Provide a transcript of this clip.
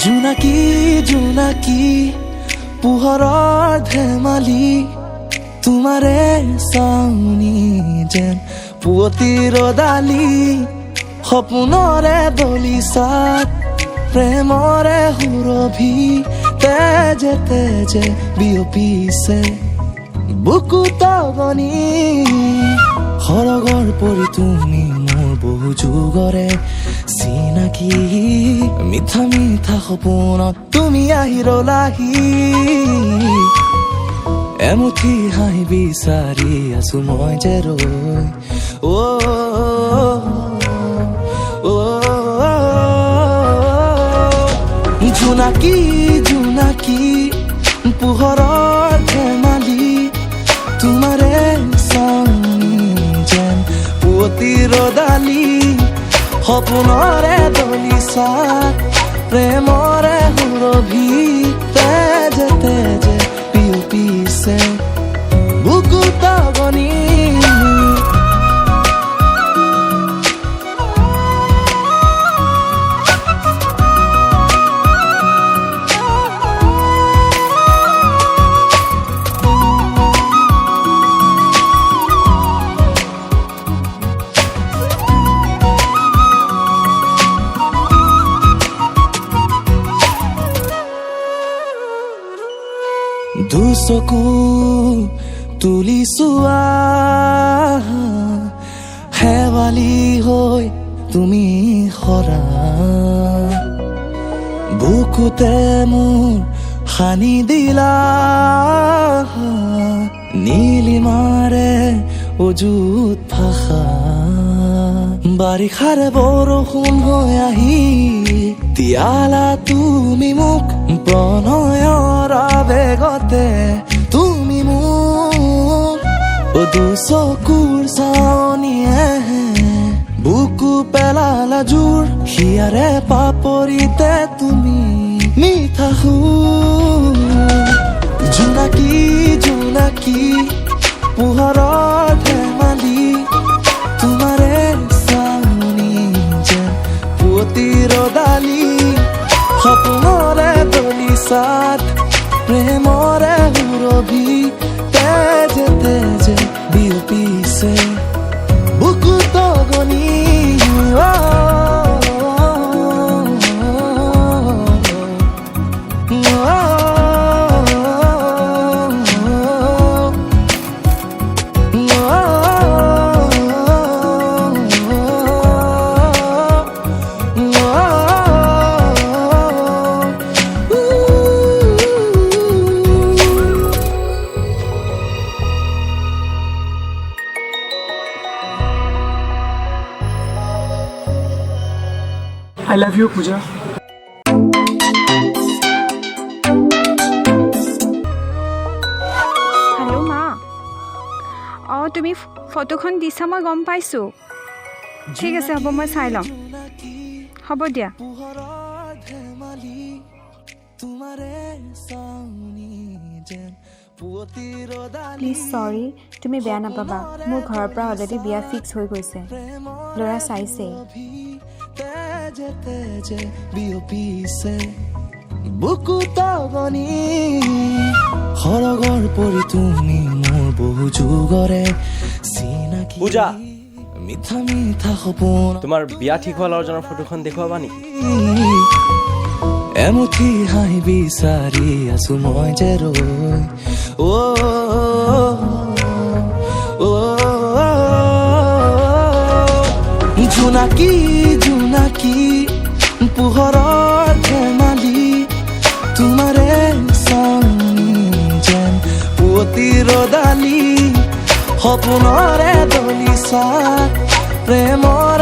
জোনাকী জোনাকী পোহৰৰ ধেমালি তোমাৰে চাউনি যেন পুৱতি ৰদালি সপোনৰে দলিচাত প্ৰেমৰে সুৰভি তেজে তেজে বিয়পিছে বুকুত গনি সৰগৰ পৰি তুমি মোৰ বহু যুগৰে চিনাকি মিঠা মিঠা সপোনত তুমি আহি ৰলাহি এমুঠি হাঁহি বিচাৰি আছো মই যে ৰৈ জোনাকী জোনাকী পোহৰৰ ধেমালি তোমাৰে চাউনি যেন পুৱতি ৰদালি সপোনৰে দলিচাত প্ৰেমৰে সুৰভি তেজে তেজে বিয়পিছে বুকুত গনি দুচকু তুলি চোৱা হেৱালি হৈ তুমি সৰা বুকুতে মোৰ সানি দিলা নীলিমাৰে অযুত ভাষা বাৰিষাৰে বৰষুণ হৈ আহি তিয়ালা তুমি মোক প্ৰণয়ৰ আবেগতে তুমি মোক দুচকুৰ চাৱনিয়ে বুকু পেলালা জোৰ হিয়াৰে পাপৰিতে তুমি মিঠা সুৰ জোনাকী জোনাকী পোহৰৰ ধেমালি তোমাৰে চাউনি যেন পুৱতি ৰদালি সপোনৰে দলিচাত প্ৰেমৰে সুৰভি তেজে তেজে বিয়পিছে বুকুত গনি I love you, Pooja. Hello' মা অঁ তুমি ফটোখন দিছা মই গম পাইছোঁ ঠিক আছে হ'ব মই চাই ল'ম হ'ব দিয়া প্লিজ চৰি তুমি বেয়া নাপাবা মোৰ ঘৰৰ পৰা অলৰেডি বিয়া ফিক্স হৈ গৈছে ল'ৰা চাইছেই তেজে তেজে বিয়পিছে বুকুত গনি সৰগৰ পৰি তুমি মোৰ বহু যুগৰে চিনাকি পূজা মিঠা মিঠা সপোন তোমাৰ বিয়া ঠিক হোৱা ল'ৰাজনৰ ফটোখন দেখুৱাবা নেকি এমুঠি হাঁহি বিচাৰি আছো মই যে ৰৈ জোনাকী জোনাকী পোহৰৰ ধেমালি তোমাৰে চাউনি যেন পুৱতি ৰদালি সপোনৰে দলিচাত প্ৰেমৰ